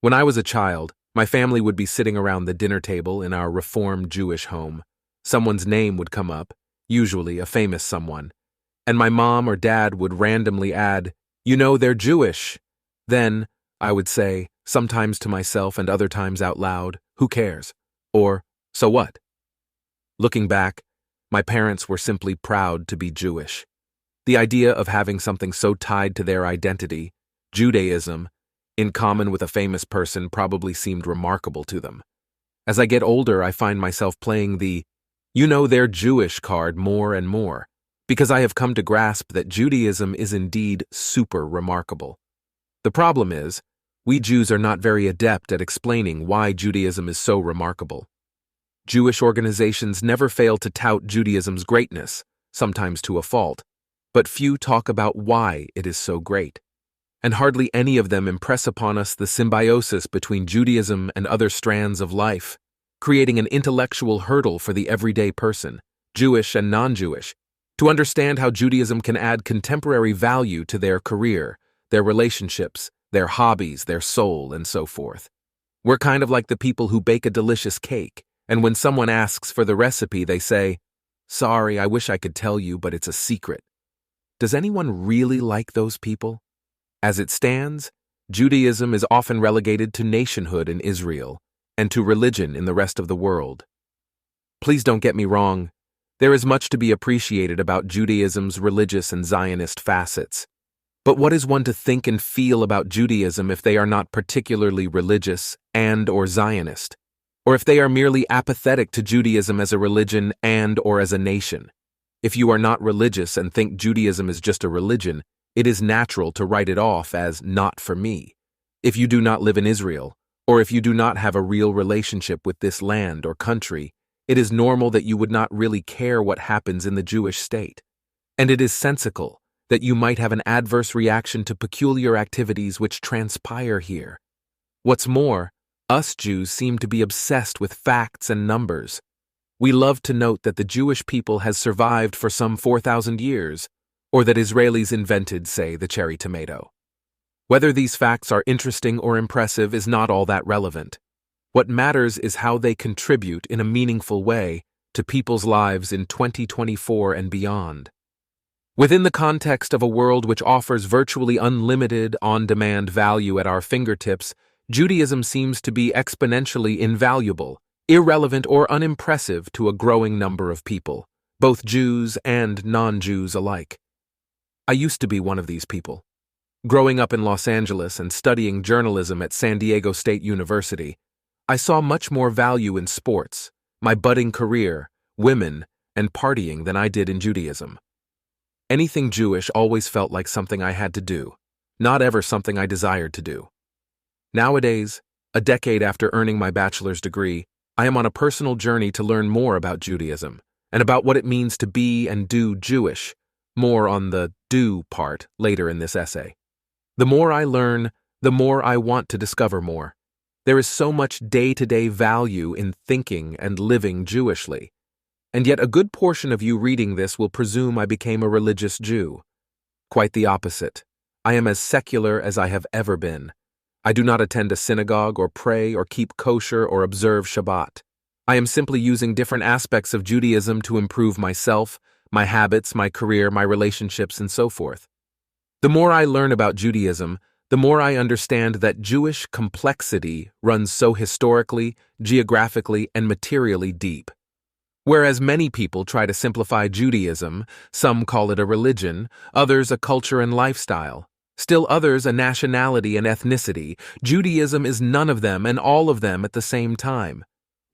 When I was a child, my family would be sitting around the dinner table in our Reformed Jewish home. Someone's name would come up, usually a famous someone, and my mom or dad would randomly add, "You know, they're Jewish." Then, I would say, sometimes to myself and other times out loud, "Who cares?" Or, "So what?" Looking back, my parents were simply proud to be Jewish. The idea of having something so tied to their identity, Judaism, in common with a famous person probably seemed remarkable to them. As I get older, I find myself playing the "you know they're Jewish" card more and more, because I have come to grasp that Judaism is indeed super remarkable. The problem is, we Jews are not very adept at explaining why Judaism is so remarkable. Jewish organizations never fail to tout Judaism's greatness, sometimes to a fault, but few talk about why it is so great. And hardly any of them impress upon us the symbiosis between Judaism and other strands of life, creating an intellectual hurdle for the everyday person, Jewish and non-Jewish, to understand how Judaism can add contemporary value to their career, their relationships, their hobbies, their soul, and so forth. We're kind of like the people who bake a delicious cake, and when someone asks for the recipe, they say, "Sorry, I wish I could tell you, but it's a secret." Does anyone really like those people? As it stands, Judaism is often relegated to nationhood in Israel and to religion in the rest of the world. Please don't get me wrong. There is much to be appreciated about Judaism's religious and Zionist facets. But what is one to think and feel about Judaism if they are not particularly religious and/or Zionist, or if they are merely apathetic to Judaism as a religion and/or as a nation? If you are not religious and think Judaism is just a religion, it is natural to write it off as "not for me." If you do not live in Israel, or if you do not have a real relationship with this land or country, it is normal that you would not really care what happens in the Jewish state. And it is sensical that you might have an adverse reaction to peculiar activities which transpire here. What's more, us Jews seem to be obsessed with facts and numbers. We love to note that the Jewish people has survived for some 4,000 years, or that Israelis invented, say, the cherry tomato. Whether these facts are interesting or impressive is not all that relevant. What matters is how they contribute in a meaningful way to people's lives in 2024 and beyond. Within the context of a world which offers virtually unlimited, on-demand value at our fingertips, Judaism seems to be exponentially invaluable, irrelevant, or unimpressive to a growing number of people, both Jews and non-Jews alike. I used to be one of these people. Growing up in Los Angeles and studying journalism at San Diego State University, I saw much more value in sports, my budding career, women, and partying than I did in Judaism. Anything Jewish always felt like something I had to do, not ever something I desired to do. Nowadays, a decade after earning my bachelor's degree, I am on a personal journey to learn more about Judaism and about what it means to be and do Jewish. More on the do part later in this essay. The more I learn, the more I want to discover more. There is so much day-to-day value in thinking and living Jewishly. And yet a good portion of you reading this will presume I became a religious Jew. Quite the opposite. I am as secular as I have ever been. I do not attend a synagogue or pray or keep kosher or observe Shabbat. I am simply using different aspects of Judaism to improve myself, my habits, my career, my relationships, and so forth. The more I learn about Judaism, the more I understand that Jewish complexity runs so historically, geographically, and materially deep. Whereas many people try to simplify Judaism, some call it a religion, others a culture and lifestyle, still others a nationality and ethnicity, Judaism is none of them and all of them at the same time.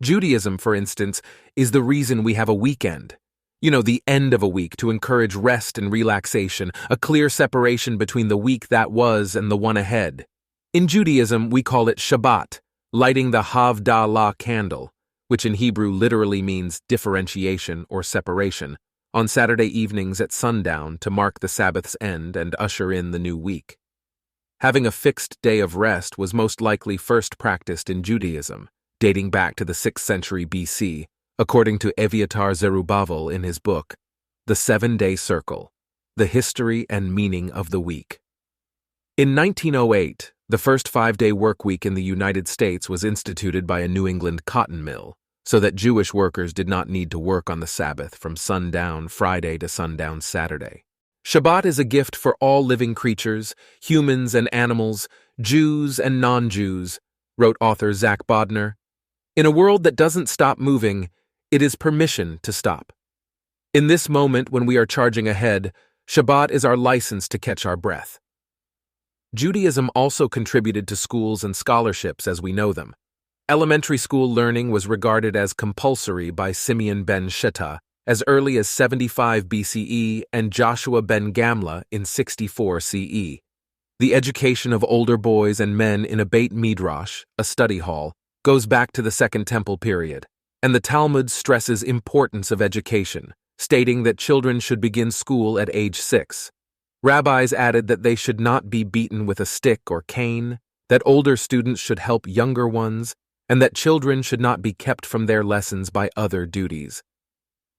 Judaism, for instance, is the reason we have a weekend. You know, the end of a week to encourage rest and relaxation, a clear separation between the week that was and the one ahead. In Judaism, we call it Shabbat, lighting the Havdalah candle, which in Hebrew literally means differentiation or separation, on Saturday evenings at sundown to mark the Sabbath's end and usher in the new week. Having a fixed day of rest was most likely first practiced in Judaism, dating back to the 6th century BC, according to Eviatar Zerubbabel in his book, The 7-Day Circle, The History and Meaning of the Week. In 1908, The first 5-day work week in the United States was instituted by a New England cotton mill, so that Jewish workers did not need to work on the Sabbath from sundown Friday to sundown Saturday. Shabbat is a gift for all living creatures, humans and animals, Jews and non-Jews, wrote author Zach Bodner. In a world that doesn't stop moving, it is permission to stop. In this moment when we are charging ahead, Shabbat is our license to catch our breath. Judaism also contributed to schools and scholarships as we know them. Elementary school learning was regarded as compulsory by Simeon ben Shettah as early as 75 BCE and Joshua ben Gamla in 64 CE. The education of older boys and men in a Beit Midrash, a study hall, goes back to the Second Temple period, and the Talmud stresses importance of education, stating that children should begin school at age 6. Rabbis added that they should not be beaten with a stick or cane, that older students should help younger ones, and that children should not be kept from their lessons by other duties.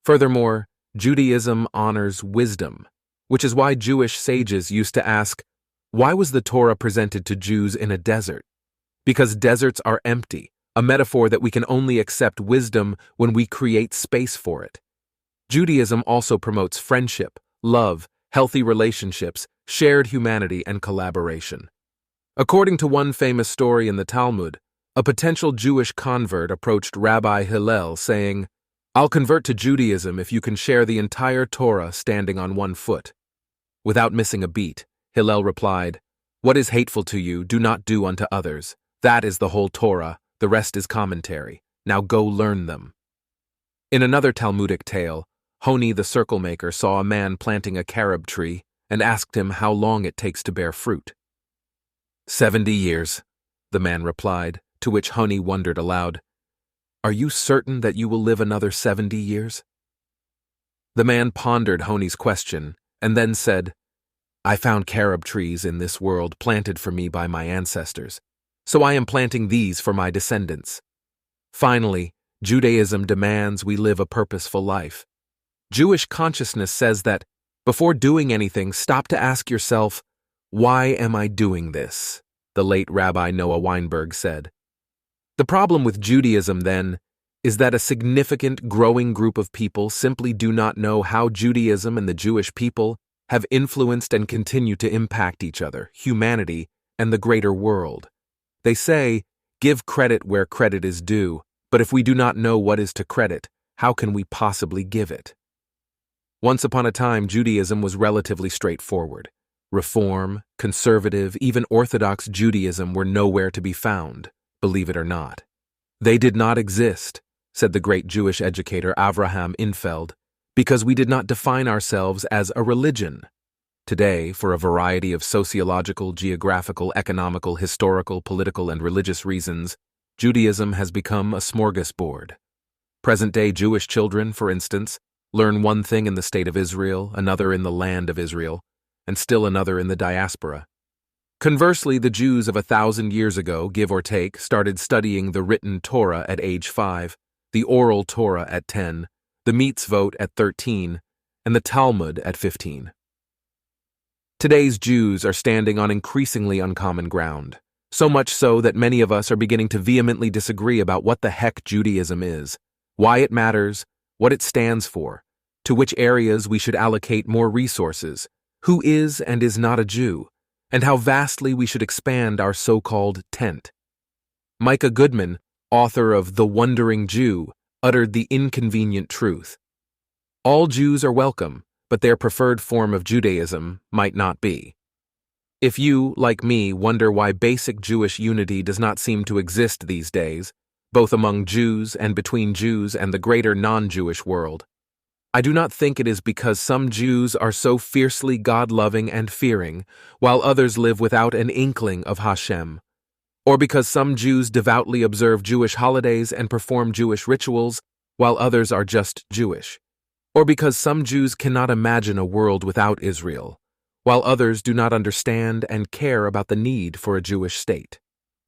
Furthermore, Judaism honors wisdom, which is why Jewish sages used to ask, why was the Torah presented to Jews in a desert? Because deserts are empty, a metaphor that we can only accept wisdom when we create space for it. Judaism also promotes friendship, love, healthy relationships, shared humanity, and collaboration. According to one famous story in the Talmud, a potential Jewish convert approached Rabbi Hillel saying, "I'll convert to Judaism if you can share the entire Torah standing on one foot." Without missing a beat, Hillel replied, "What is hateful to you, do not do unto others. That is the whole Torah, the rest is commentary. Now go learn them." In another Talmudic tale, Honi the circle maker saw a man planting a carob tree and asked him how long it takes to bear fruit. 70 years, the man replied, to which Honi wondered aloud, "Are you certain that you will live another 70 years? The man pondered Honi's question and then said, "I found carob trees in this world planted for me by my ancestors, so I am planting these for my descendants." Finally, Judaism demands we live a purposeful life. Jewish consciousness says that, before doing anything, stop to ask yourself, "Why am I doing this?" the late Rabbi Noah Weinberg said. The problem with Judaism, then, is that a significant, growing group of people simply do not know how Judaism and the Jewish people have influenced and continue to impact each other, humanity, and the greater world. They say, give credit where credit is due, but if we do not know what is to credit, how can we possibly give it? Once upon a time, Judaism was relatively straightforward. Reform, conservative, even Orthodox Judaism were nowhere to be found, believe it or not. They did not exist, said the great Jewish educator Avraham Infeld, because we did not define ourselves as a religion. Today, for a variety of sociological, geographical, economical, historical, political, and religious reasons, Judaism has become a smorgasbord. Present-day Jewish children, for instance, learn one thing in the state of Israel, another in the land of Israel, and still another in the diaspora. Conversely, the Jews of 1,000 years ago, give or take, started studying the written Torah at age 5, the oral Torah at 10, the mitzvot at 13, and the Talmud at 15. Today's Jews are standing on increasingly uncommon ground, so much so that many of us are beginning to vehemently disagree about what the heck Judaism is, why it matters, what it stands for, to which areas we should allocate more resources, who is and is not a Jew, and how vastly we should expand our so-called tent. Micah Goodman, author of The Wandering Jew, uttered the inconvenient truth. All Jews are welcome, but their preferred form of Judaism might not be. If you, like me, wonder why basic Jewish unity does not seem to exist these days, both among Jews and between Jews and the greater non-Jewish world, I do not think it is because some Jews are so fiercely God-loving and fearing, while others live without an inkling of Hashem, or because some Jews devoutly observe Jewish holidays and perform Jewish rituals, while others are just Jewish, or because some Jews cannot imagine a world without Israel, while others do not understand and care about the need for a Jewish state,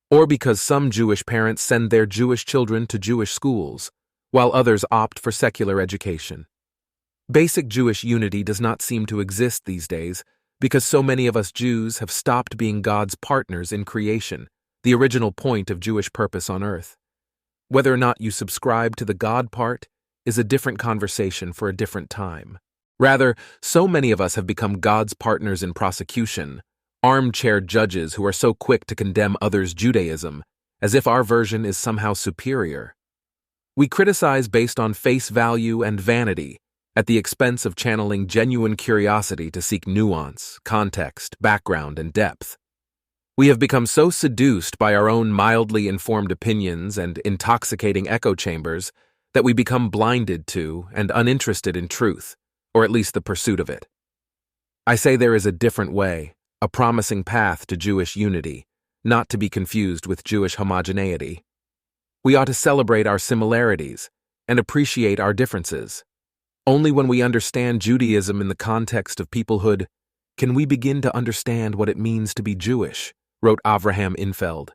or because some Jewish parents send their Jewish children to Jewish schools, while others opt for secular education. Basic Jewish unity does not seem to exist these days Because so many of us Jews have stopped being God's partners in creation, the original point of Jewish purpose on earth. Whether or not you subscribe to the God part is a different conversation for a different time. Rather, so many of us have become God's partners in prosecution, armchair judges who are so quick to condemn others' Judaism, as if our version is somehow superior. We criticize based on face value and vanity, at the expense of channeling genuine curiosity to seek nuance, context, background, and depth. We have become so seduced by our own mildly informed opinions and intoxicating echo chambers that we become blinded to and uninterested in truth, or at least the pursuit of it. I say there is a different way, a promising path to Jewish unity, not to be confused with Jewish homogeneity. We ought to celebrate our similarities and appreciate our differences. Only when we understand Judaism in the context of peoplehood can we begin to understand what it means to be Jewish, wrote Avraham Infeld.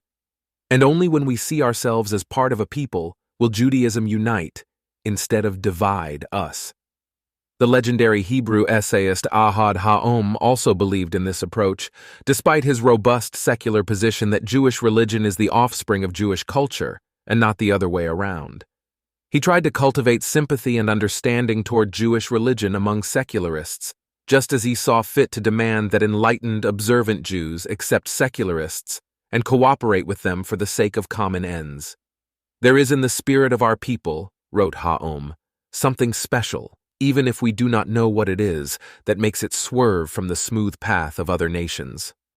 And only when we see ourselves as part of a people will Judaism unite instead of divide us. The legendary Hebrew essayist Ahad Ha'om also believed in this approach, despite his robust secular position that Jewish religion is the offspring of Jewish culture and not the other way around. He tried to cultivate sympathy and understanding toward Jewish religion among secularists, just as he saw fit to demand that enlightened, observant Jews accept secularists and cooperate with them for the sake of common ends. There is in the spirit of our people, wrote Ha'om, something special, even if we do not know what it is, that makes it swerve from the smooth path of other nations.